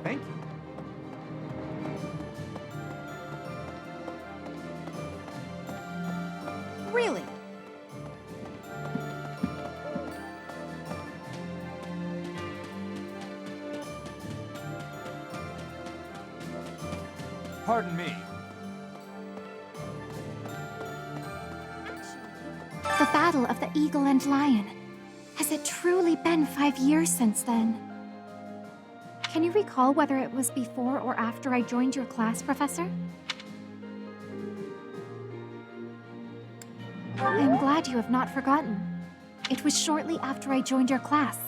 Thank you. Really? Pardon me. The Battle of the Eagle and Lion. Has it truly been 5 years since then? Can you recall whether it was before or after I joined your class, Professor? I am glad you have not forgotten. It was shortly after I joined your class.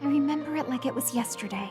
I remember it like it was yesterday.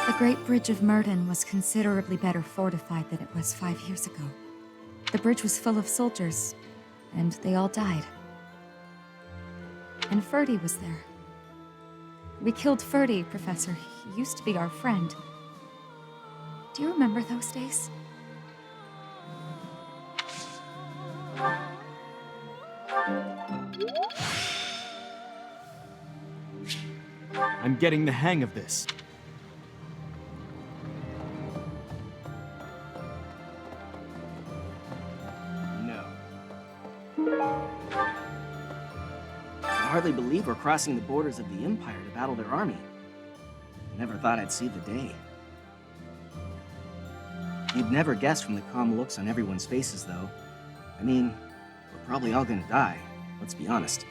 The Great Bridge of Murden was considerably better fortified than it was 5 years ago. The bridge was full of soldiers, and they all died. And Ferdy was there. We killed Ferdy, Professor. He used to be our friend. Do you remember those days? I'm getting the hang of this. No. I hardly believe we're crossing the borders of the Empire to battle their army. I never thought I'd see the day. You'd never guess from the calm looks on everyone's faces, though. I mean, we're probably all gonna die, let's be honest.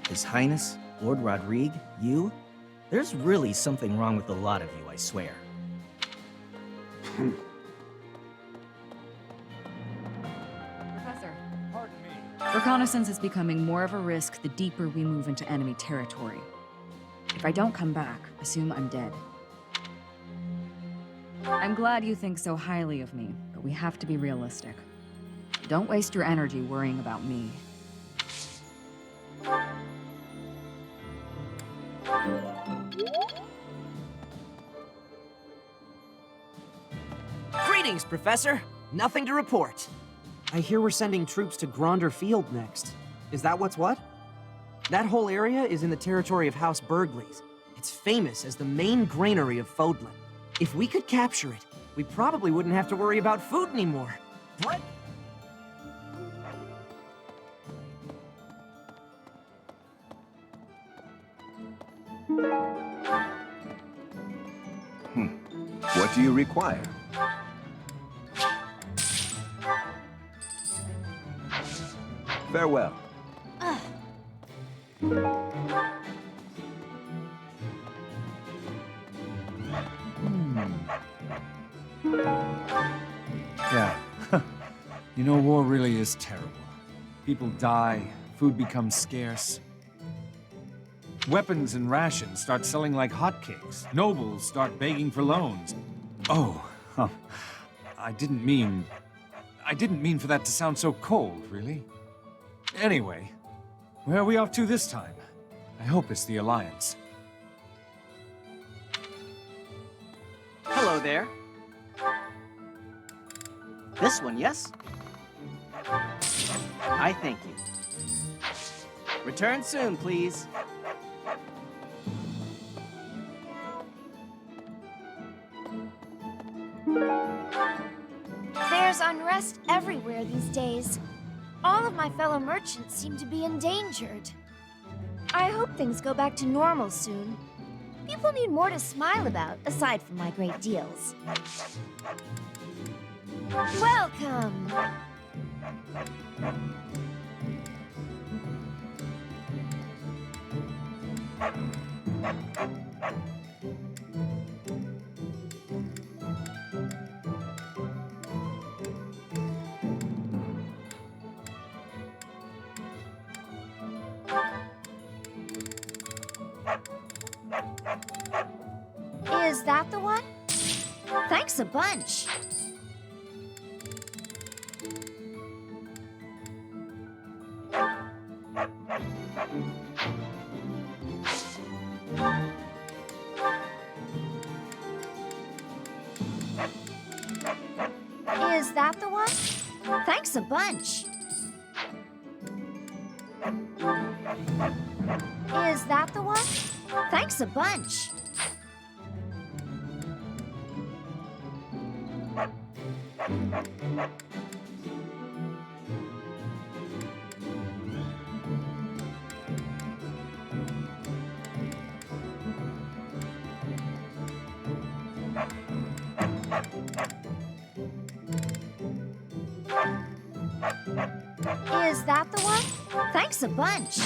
His Highness, Lord Rodrigue, you? There's really something wrong with a lot of you, I swear. Professor, Pardon me. reconnaissance is becoming more of a risk the deeper we move into enemy territory. If I don't come back, assume I'm dead. I'm glad you think so highly of me, but we have to be realistic. Don't waste your energy worrying about me. Greetings, Professor. Nothing to report. I hear we're sending troops to Gronder Field next. Is that what's what? That whole area is in the territory of House Burgleys. It's famous as the main granary of Fodlan. If we could capture it, we probably wouldn't have to worry about food anymore. Bread. What do you require? Farewell. Yeah. You know, war really is terrible. People die, food becomes scarce. Weapons and rations start selling like hotcakes. Nobles start begging for loans. Oh, I didn't mean for that to sound so cold, really. Anyway, where are we off to this time? I hope it's the Alliance. Hello there. This one, yes? I thank you. Return soon, please. There's unrest everywhere these days. All of my fellow merchants seem to be endangered. I hope things go back to normal soon. People need more to smile about, aside from my great deals. Welcome! Is that the one? Thanks a bunch. Is that the one? Thanks a bunch. Is that the one? Thanks a bunch. Is that the one? Thanks a bunch.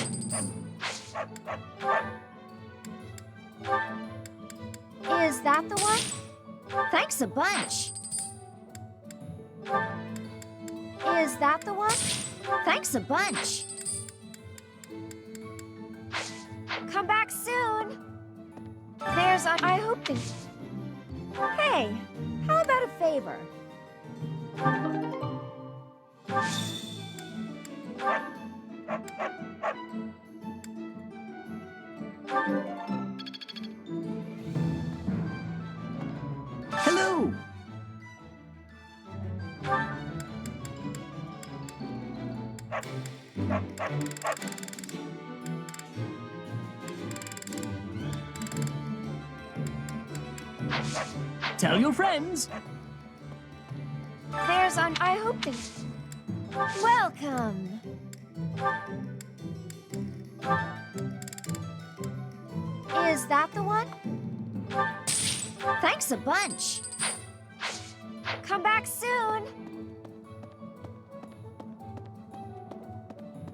Is that the one? Thanks a bunch. Is that the one? Thanks a bunch. Come back soon. There's a... I hope they... Hey, how about a favor? Hello! Tell your friends. There's an... I hope they... Welcome. Is that the one? Thanks a bunch. Come back soon.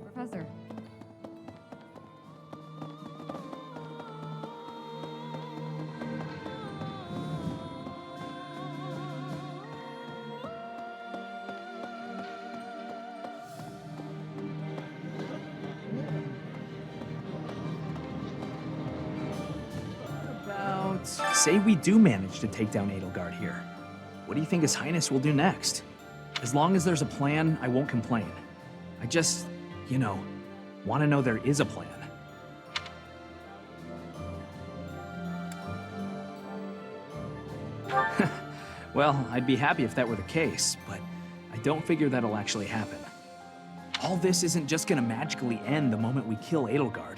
Professor. Say we do manage to take down Edelgard here. What do you think His Highness will do next? As long as there's a plan, I won't complain. I just, you know, want to know there is a plan. Well, I'd be happy if that were the case, but I don't figure that'll actually happen. All this isn't just gonna magically end the moment we kill Edelgard.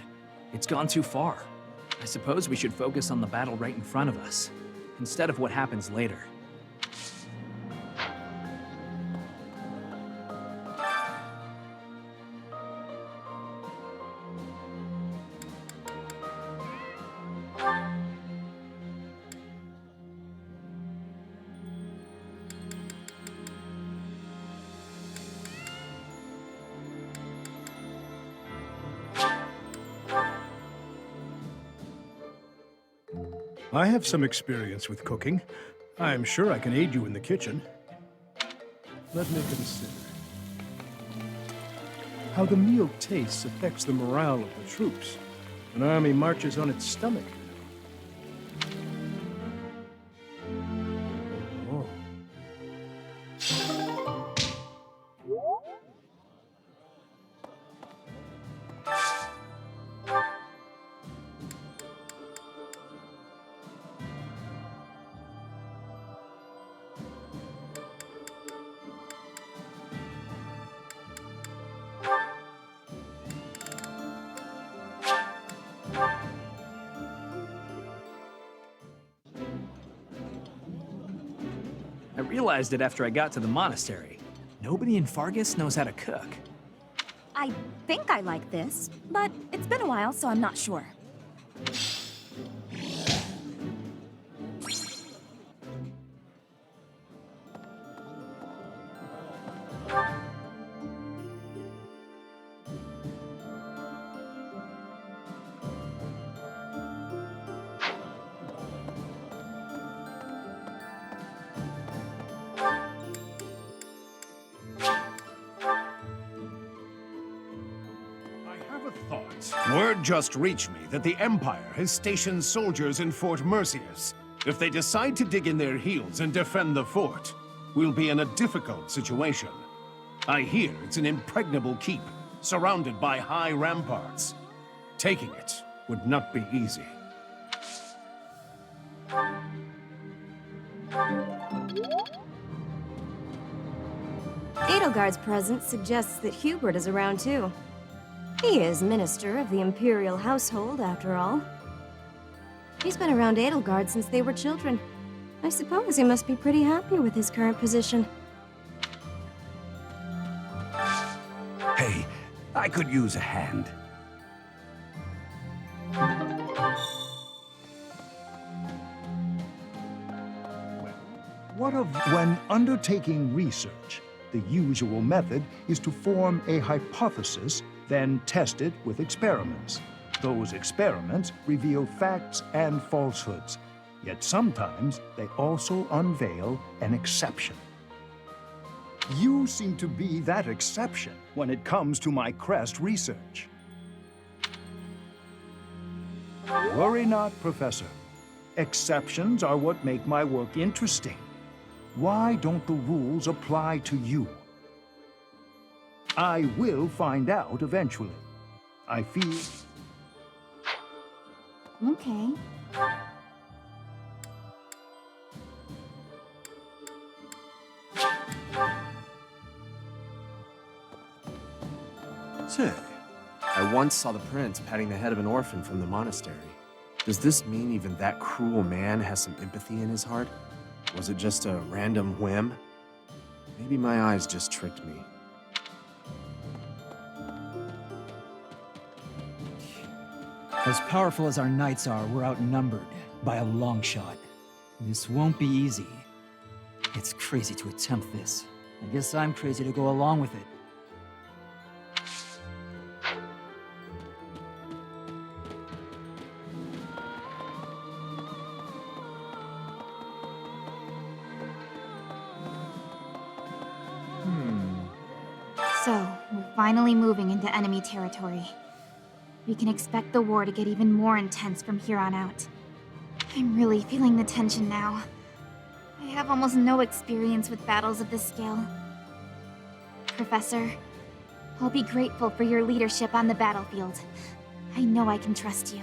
It's gone too far. I suppose we should focus on the battle right in front of us, instead of what happens later. I have some experience with cooking. I'm sure I can aid you in the kitchen. Let me consider. How the meal tastes affects the morale of the troops. An army marches on its stomach. Oh. I realized it after I got to the monastery. Nobody in Fargus knows how to cook. I think I like this, but it's been a while, so I'm not sure. Right. Word just reached me that the Empire has stationed soldiers in Fort Mercius. If they decide to dig in their heels and defend the fort, we'll be in a difficult situation. I hear it's an impregnable keep, surrounded by high ramparts. Taking it would not be easy. Edelgard's presence suggests that Hubert is around too. He is Minister of the Imperial Household, after all. He's been around Edelgard since they were children. I suppose he must be pretty happy with his current position. Hey, I could use a hand. What of when undertaking research? The usual method is to form a hypothesis, then test it with experiments. Those experiments reveal facts and falsehoods, yet sometimes they also unveil an exception. You seem to be that exception when it comes to my crest research. Worry not, Professor. Exceptions are what make my work interesting. Why don't the rules apply to you? I will find out eventually. I feel... Okay. Say, I once saw the prince patting the head of an orphan from the monastery. Does this mean even that cruel man has some empathy in his heart? Was it just a random whim? Maybe my eyes just tricked me. As powerful as our knights are, we're outnumbered by a long shot. This won't be easy. It's crazy to attempt this. I guess I'm crazy to go along with it. So, we're finally moving into enemy territory. We can expect the war to get even more intense from here on out. I'm really feeling the tension now. I have almost no experience with battles of this scale. Professor, I'll be grateful for your leadership on the battlefield. I know I can trust you.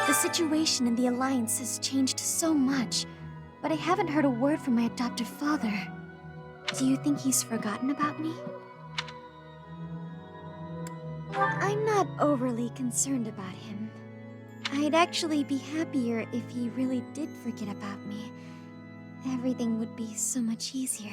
The situation in the Alliance has changed so much, but I haven't heard a word from my adoptive father. Do you think he's forgotten about me? I'm not overly concerned about him. I'd actually be happier if he really did forget about me. Everything would be so much easier.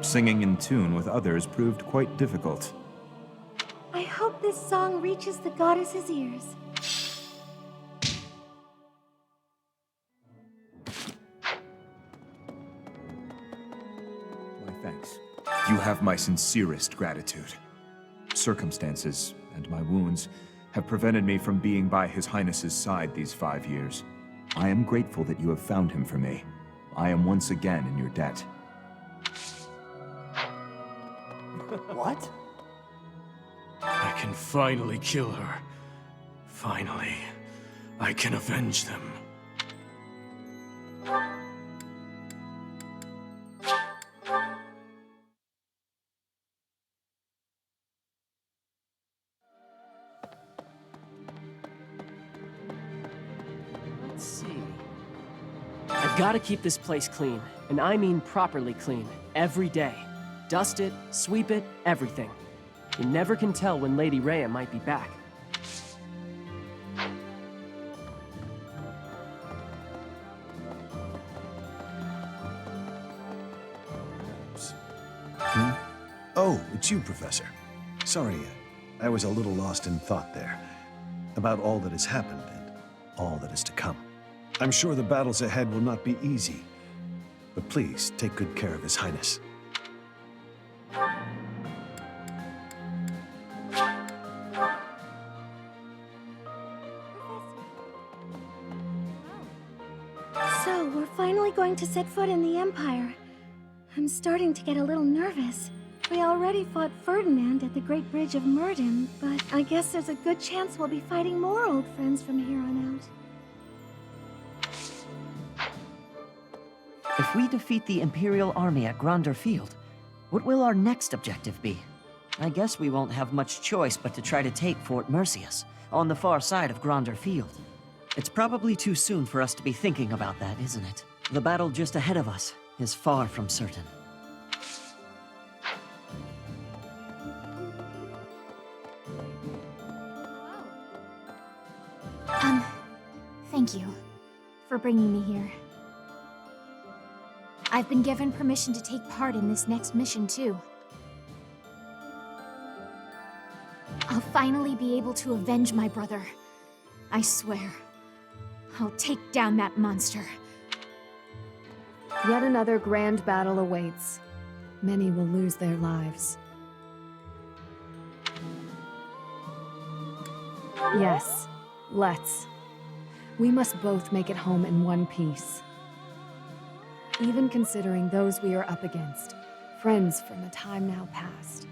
Singing in tune with others proved quite difficult. I hope this song reaches the goddess's ears. Thanks. You have my sincerest gratitude. Circumstances and my wounds have prevented me from being by His Highness's side these 5 years. I am grateful that you have found him for me. I am once again in your debt. What? I can finally kill her. Finally, I can avenge them. Let's see. I've got to keep this place clean, and I mean properly clean, every day. Dust it, sweep it, everything. You never can tell when Lady Rhea might be back. Oh, it's you, Professor. Sorry, I was a little lost in thought there. About all that has happened and all that is to come. I'm sure the battles ahead will not be easy, but please take good care of His Highness. So, we're finally going to set foot in the Empire. I'm starting to get a little nervous. We already fought Ferdinand at the Great Bridge of Murden, but I guess there's a good chance we'll be fighting more old friends from here on out. If we defeat the Imperial army at Gronder Field, what will our next objective be? I guess we won't have much choice but to try to take Fort Mercius, on the far side of Gronder Field. It's probably too soon for us to be thinking about that, isn't it? The battle just ahead of us is far from certain. Thank you for bringing me here. I've been given permission to take part in this next mission, too. I'll finally be able to avenge my brother. I swear. I'll take down that monster. Yet another grand battle awaits. Many will lose their lives. Yes, let's. We must both make it home in one piece. Even considering those we are up against, friends from a time now past,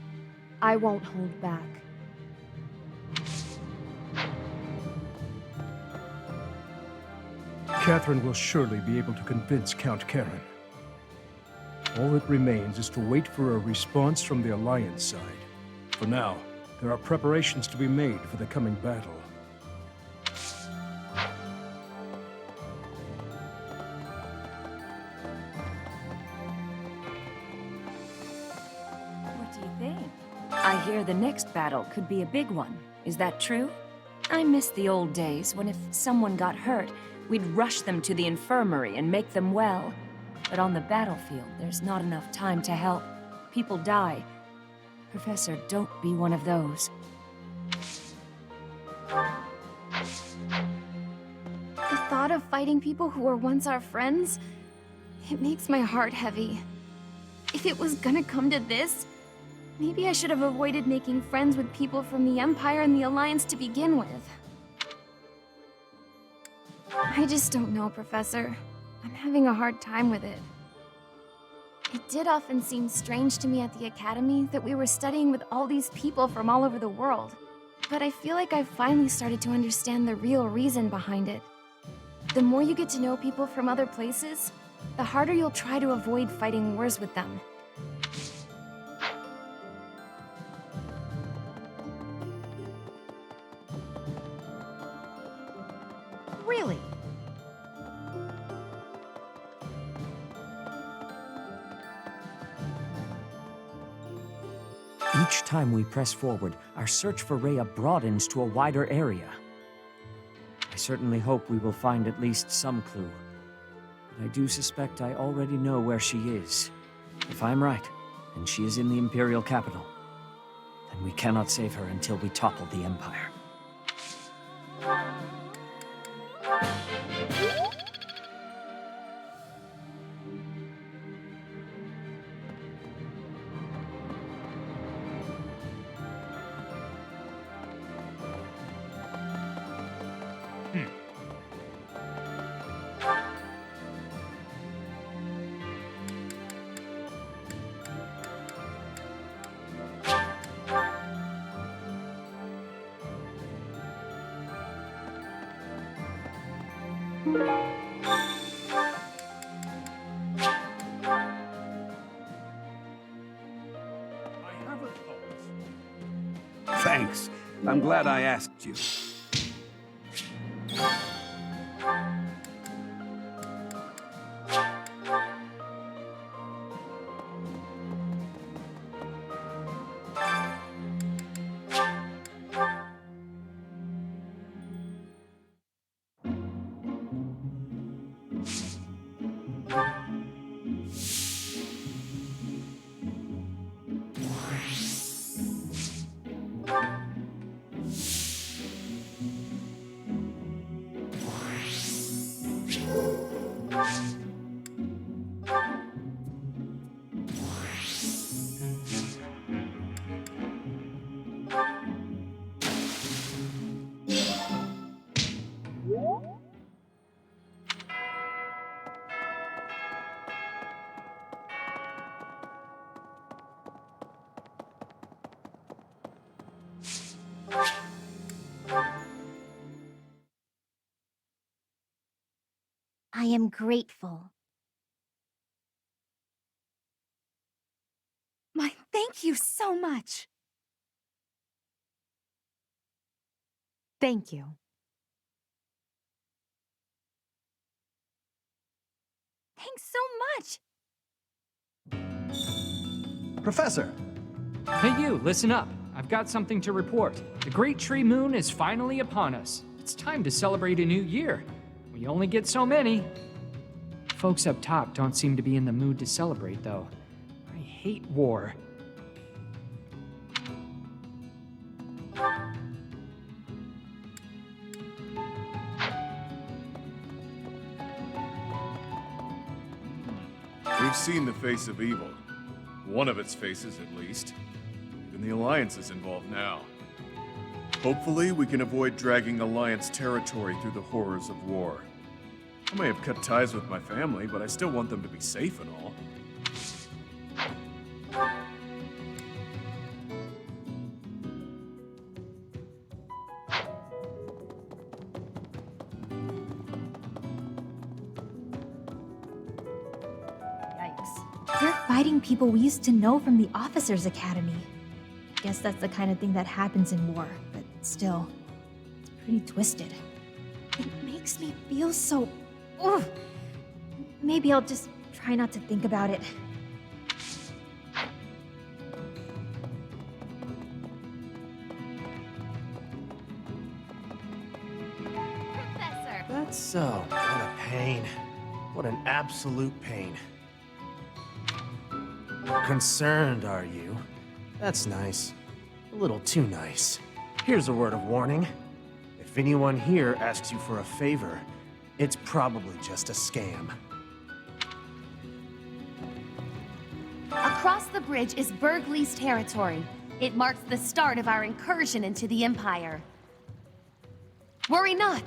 I won't hold back. Catherine will surely be able to convince Count Karen. All that remains is to wait for a response from the Alliance side. For now, there are preparations to be made for the coming battle. What do you think? I hear the next battle could be a big one. Is that true? I miss the old days when if someone got hurt, we'd rush them to the infirmary and make them well. But on the battlefield, there's not enough time to help. People die. Professor, don't be one of those. The thought of fighting people who were once our friends, it makes my heart heavy. If it was gonna come to this, maybe I should have avoided making friends with people from the Empire and the Alliance to begin with. I just don't know, Professor. I'm having a hard time with it. It did often seem strange to me at the Academy that we were studying with all these people from all over the world. But I feel like I've finally started to understand the real reason behind it. The more you get to know people from other places, the harder you'll try to avoid fighting wars with them. Really? Each time we press forward, our search for Rhea broadens to a wider area. I certainly hope we will find at least some clue. But I do suspect I already know where she is. If I'm right, and she is in the Imperial capital, then we cannot save her until we topple the Empire. Thanks. I'm glad I asked you. I am grateful. My thank you so much. Thank you. Thanks so much. Professor! Hey you, listen up. I've got something to report. The Great Tree Moon is finally upon us. It's time to celebrate a new year. We only get so many. Folks up top don't seem to be in the mood to celebrate, though. I hate war. We've seen the face of evil. One of its faces, at least. Even the Alliance is involved now. Hopefully, we can avoid dragging Alliance territory through the horrors of war. I may have cut ties with my family, but I still want them to be safe and all. They're fighting people we used to know from the Officers' Academy. Guess that's the kind of thing that happens in war, but still, it's pretty twisted. It makes me feel so... Ugh. Maybe I'll just try not to think about it. Professor! That's so. What a pain. What an absolute pain. Concerned, are you? That's nice. A little too nice. Here's a word of warning. If anyone here asks you for a favor, it's probably just a scam. Across the bridge is Bergley's territory. It marks the start of our incursion into the Empire. Worry not.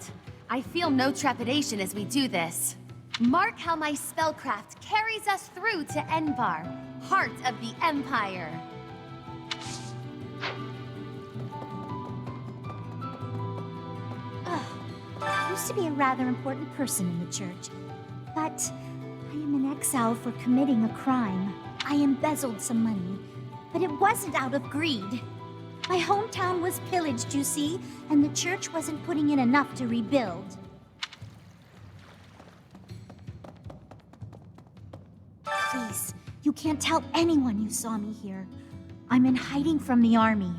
I feel no trepidation as we do this. Mark how my spellcraft carries us through to Envar, heart of the Empire. I used to be a rather important person in the church, but I am in exile for committing a crime. I embezzled some money, but it wasn't out of greed. My hometown was pillaged, you see, and the church wasn't putting in enough to rebuild. Please, you can't tell anyone you saw me here. I'm in hiding from the army.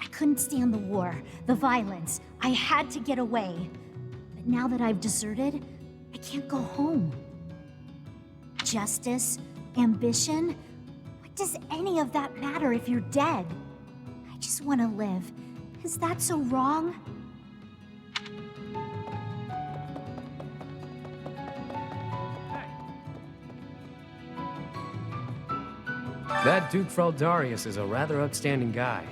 I couldn't stand the war, the violence. I had to get away. But now that I've deserted, I can't go home. Justice, ambition, what does any of that matter if you're dead? I just want to live. Is that so wrong? That Duke Fraldarius is a rather outstanding guy.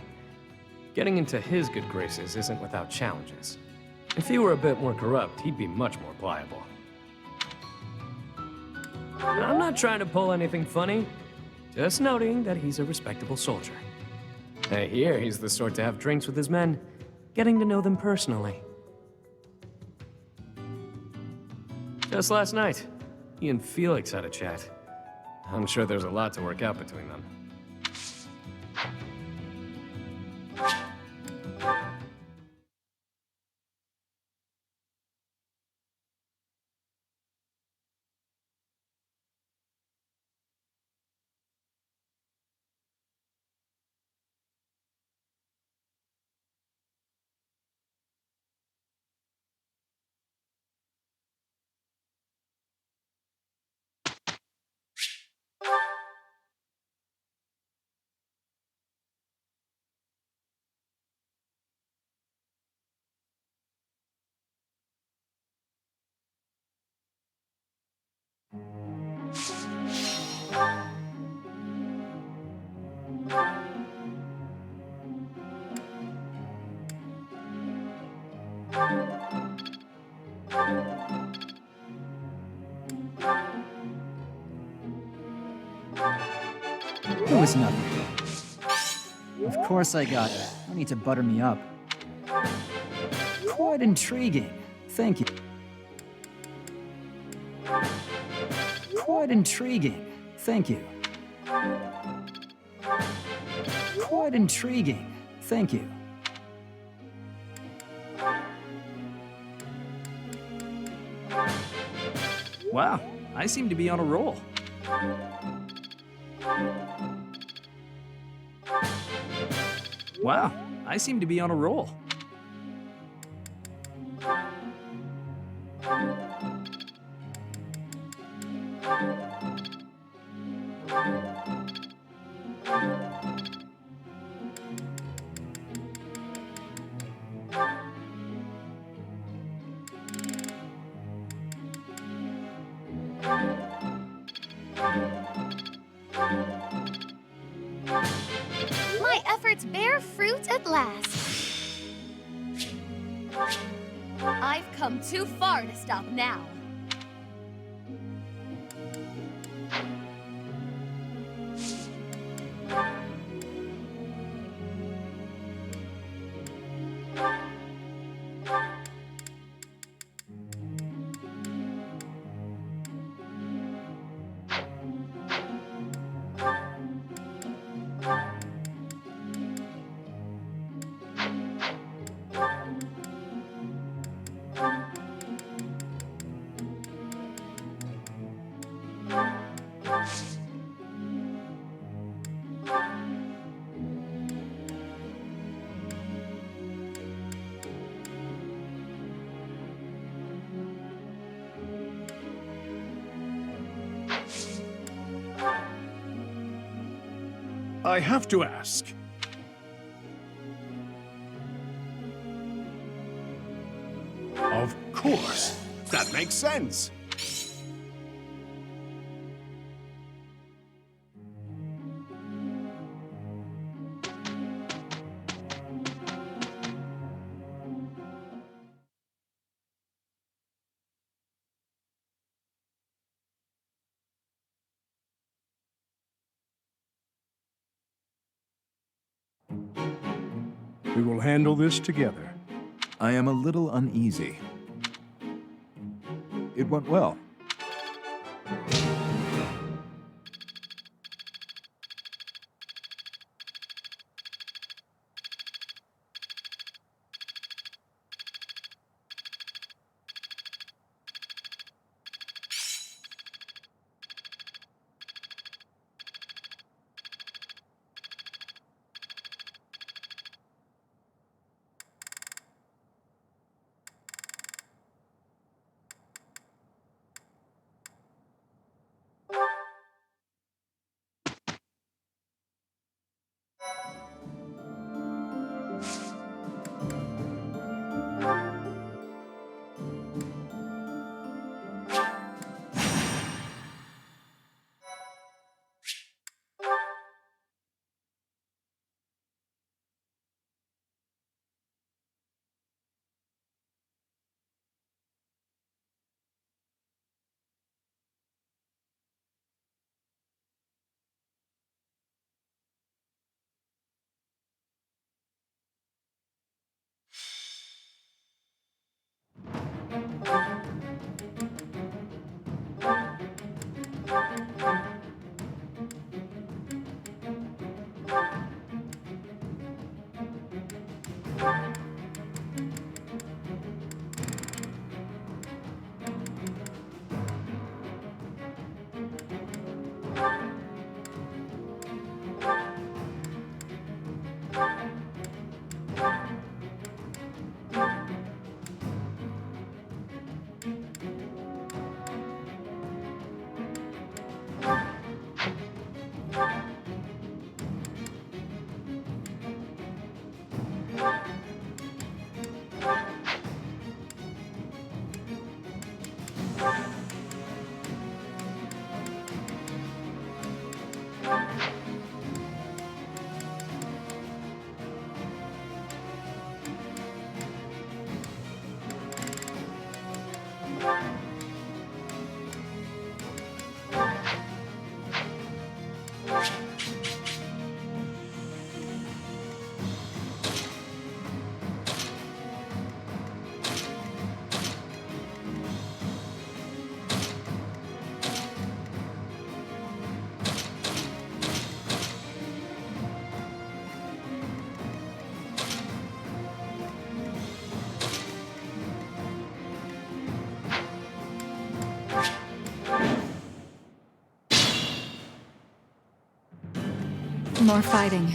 Getting into his good graces isn't without challenges. If he were a bit more corrupt, he'd be much more pliable. I'm not trying to pull anything funny, just noting that he's a respectable soldier. I hear he's the sort to have drinks with his men, getting to know them personally. Just last night, he and Felix had a chat. I'm sure there's a lot to work out between them. It was nothing. Of course I got it. No need to butter me up. Quite intriguing. Thank you. Quite intriguing. Thank you. Quite intriguing. Thank you. Wow, I seem to be on a roll. Wow, I seem to be on a roll. My efforts bear fruit at last. I've come too far to stop now. I have to ask. Of course. That makes sense. We will handle this together. I am a little uneasy. It went well. More fighting.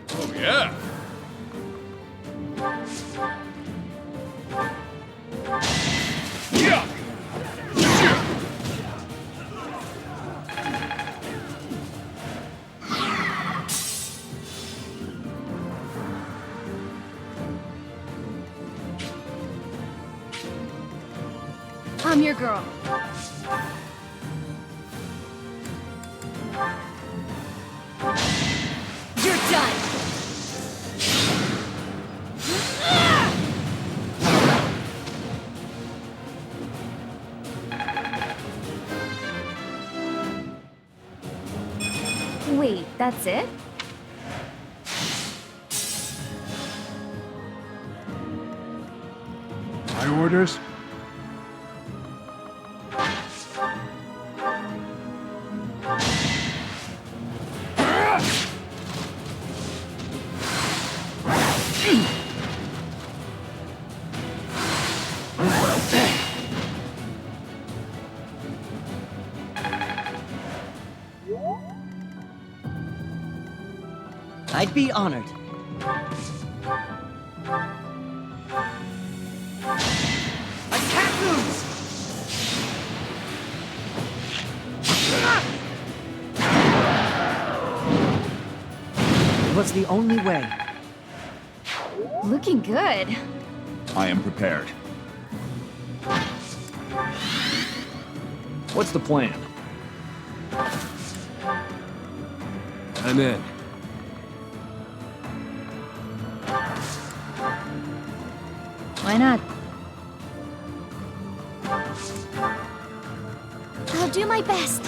Oh, yeah. Yeah. I'm your girl. You're done. Wait, that's it? My orders? I'd be honored. I can't lose! It was the only way. Looking good. I am prepared. What's the plan? I'm in. Why not? I'll do my best.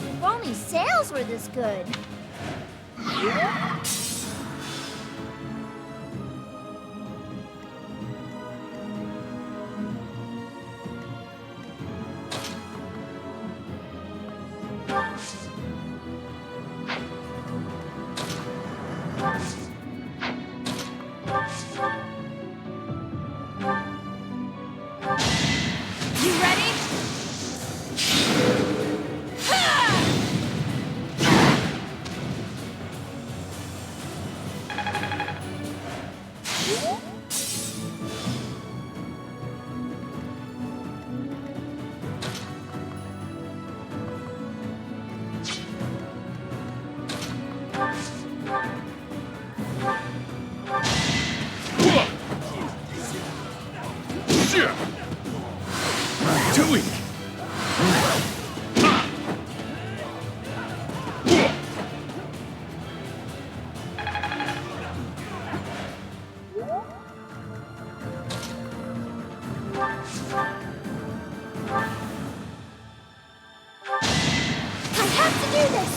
If only sales were this good. You ready? Too weak. I have to do this!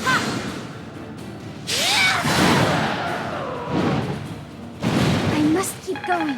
Ha! I must keep going.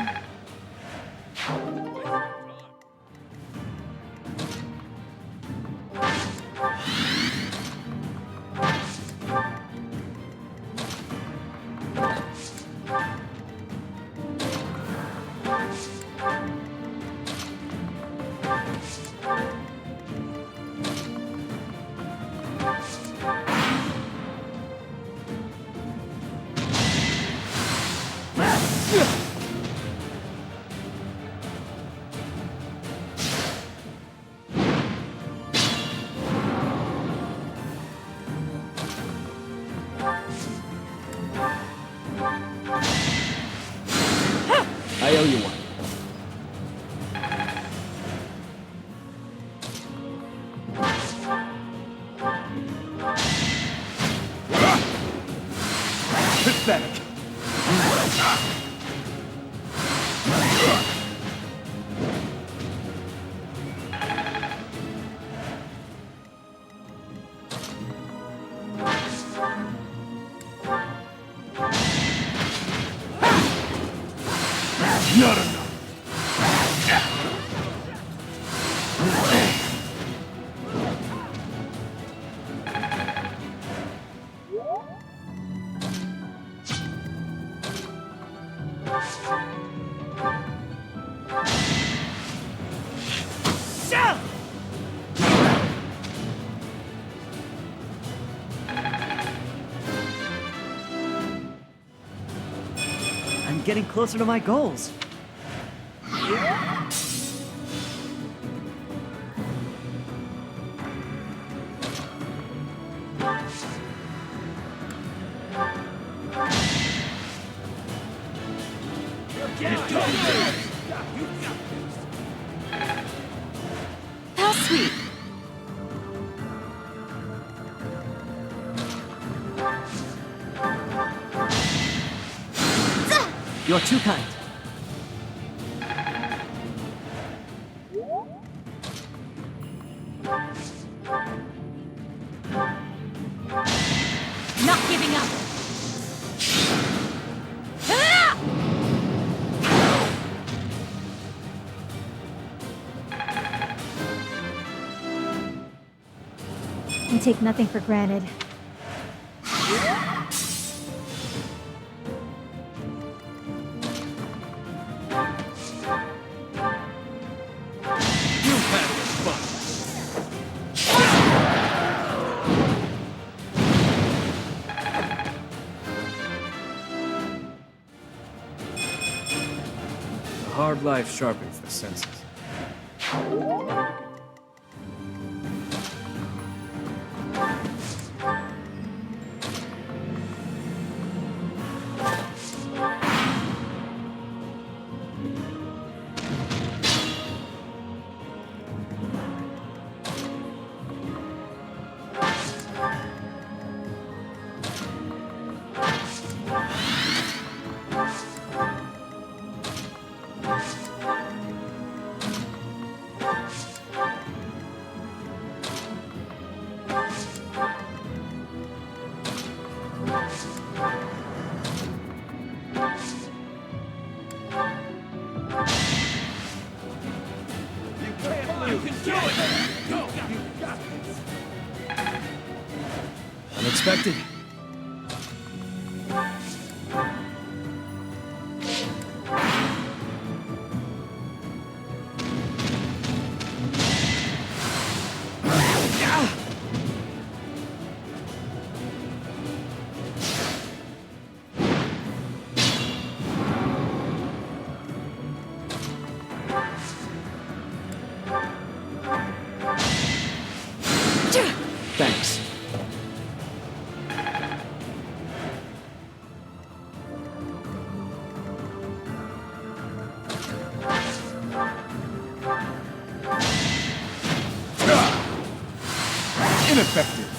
I owe you one. Pathetic. Not enough. I'm getting closer to my goals. How sweet. You're too kind. Not giving up! I take nothing for granted. A hard life sharpens the senses. Unexpected. Thanks. Ineffective.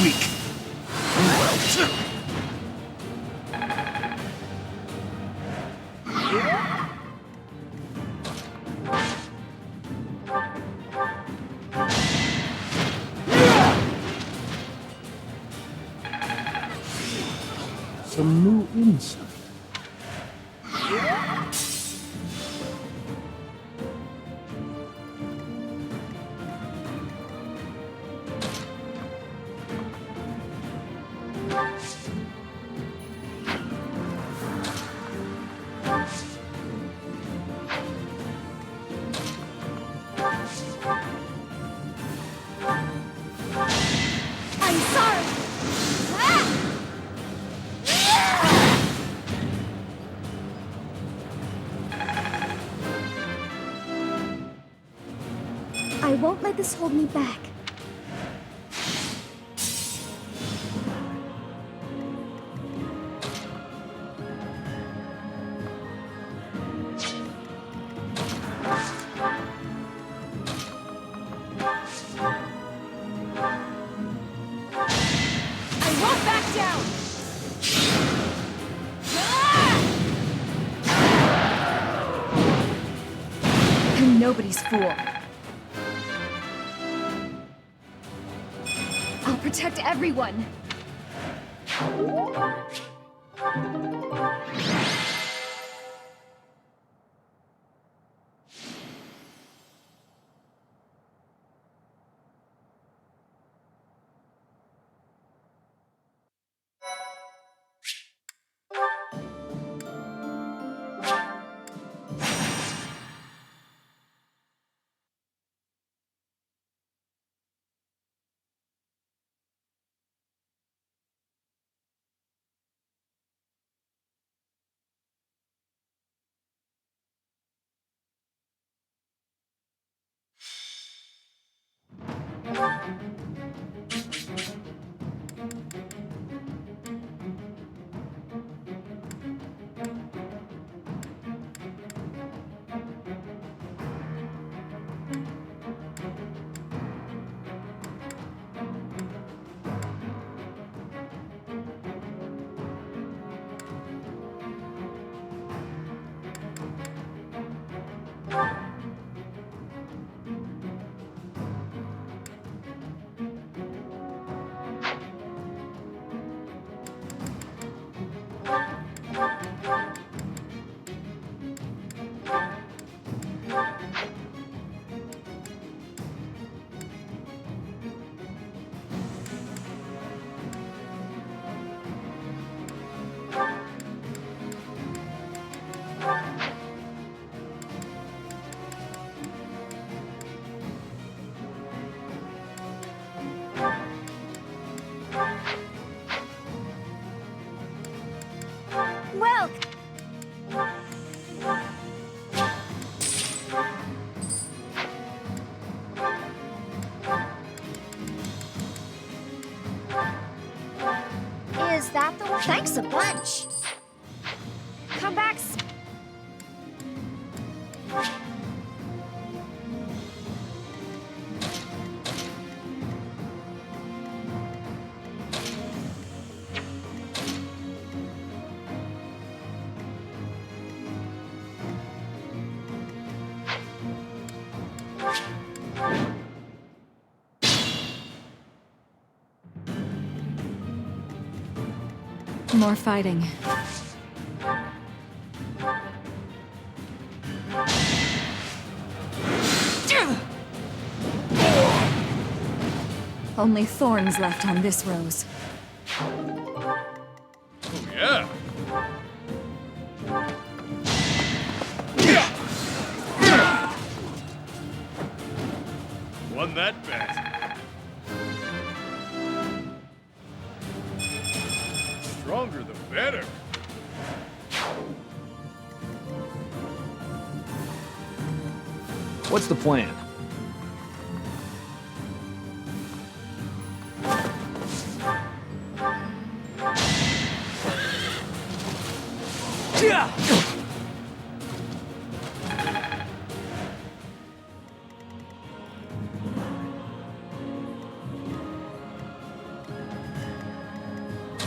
Weak. Some new insight. won't let this hold me back. Nobody's fool. I'll protect everyone. Is that the one? Thanks a bunch. Come back. More fighting. Only thorns left on this rose. Oh, yeah. Won that bet. Stronger the better. What's the plan?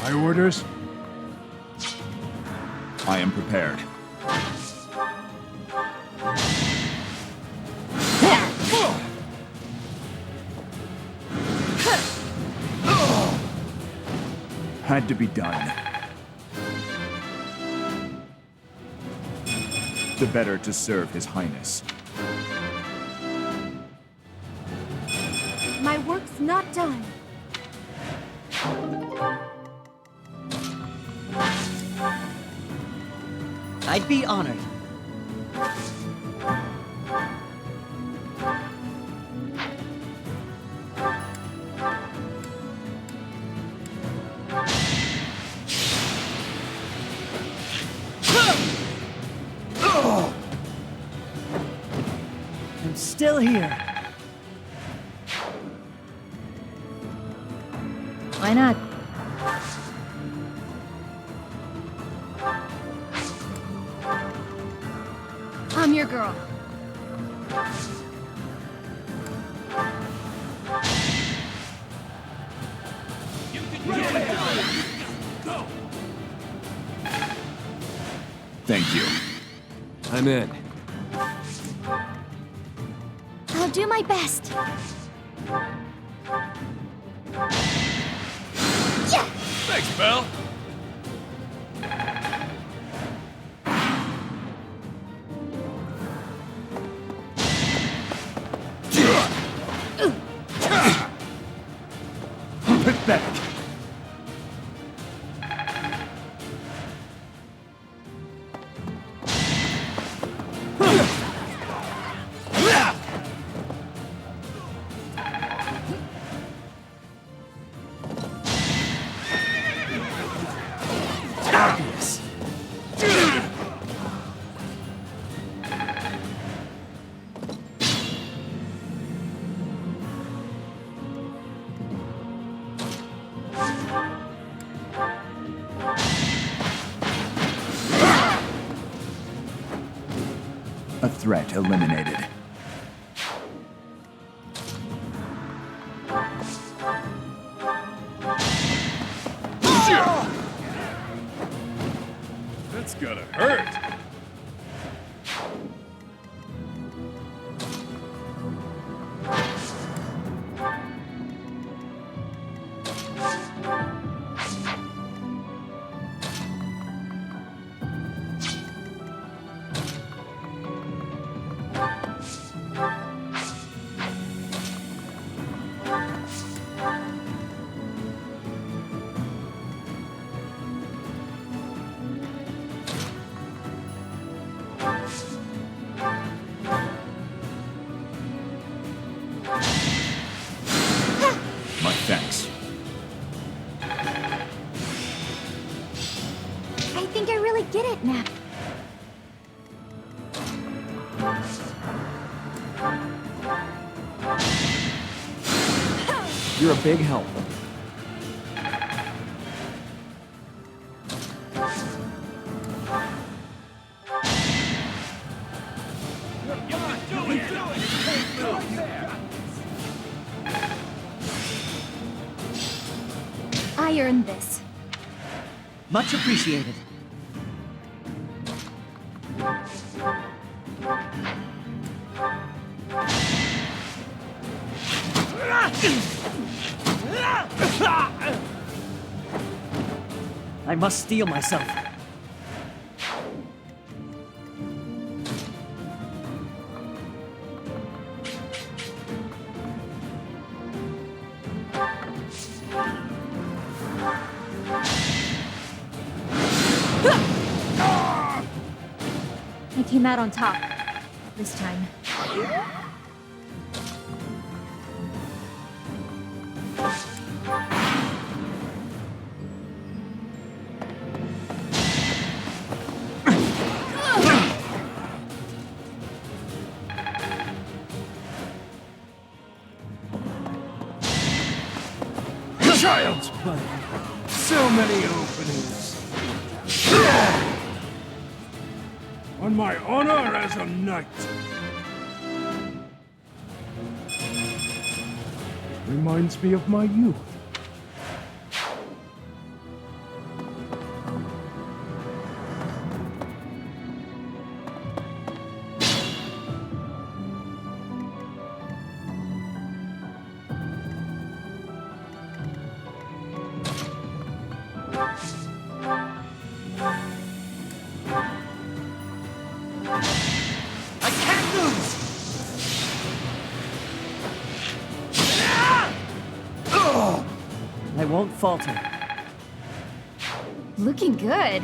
My orders? I am prepared. Had to be done. The better to serve His Highness. My work's not done. I'd be honored. I'm still here. Why not? I'm your girl. Thank you. I'm in. I'll do my best. Yeah! Thanks, Belle. Pathetic. Obvious. A threat eliminated. That's gotta hurt. My thanks. I think I really get it now. You're a big help. I earned this. Much appreciated. I must steel myself. I came out on top. This time. Child's play. So many openings. On my honor as a knight. Reminds me of my youth. I won't falter. Looking good.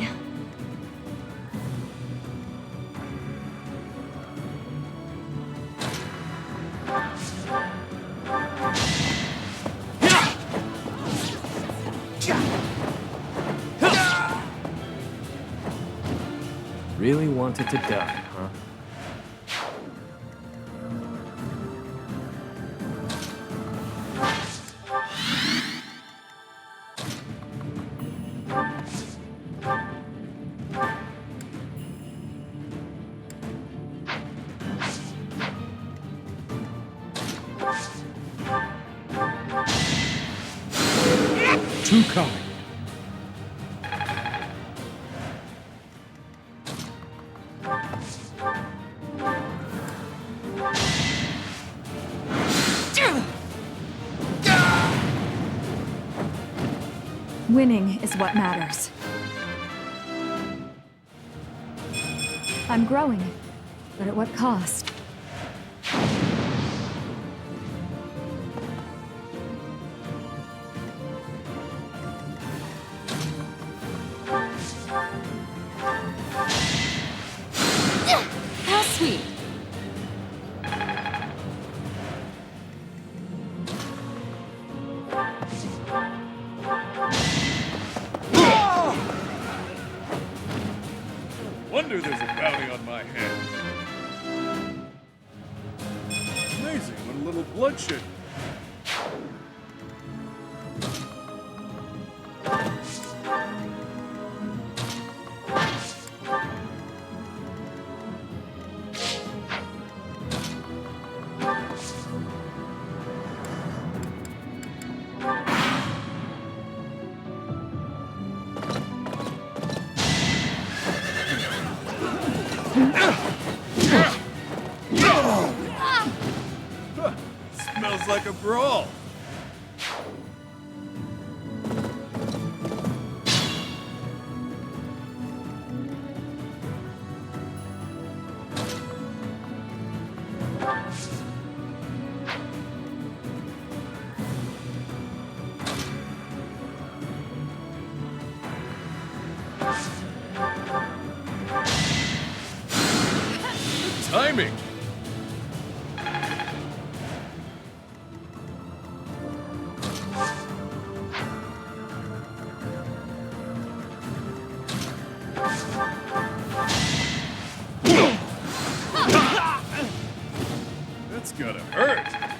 Really wanted to die, huh? too kind. Winning is what matters. I'm growing, but at what cost? How sweet. Wonder there's a bounty on my head. Amazing what a little bloodshed. Smells like a brawl. Timing. That's gotta hurt.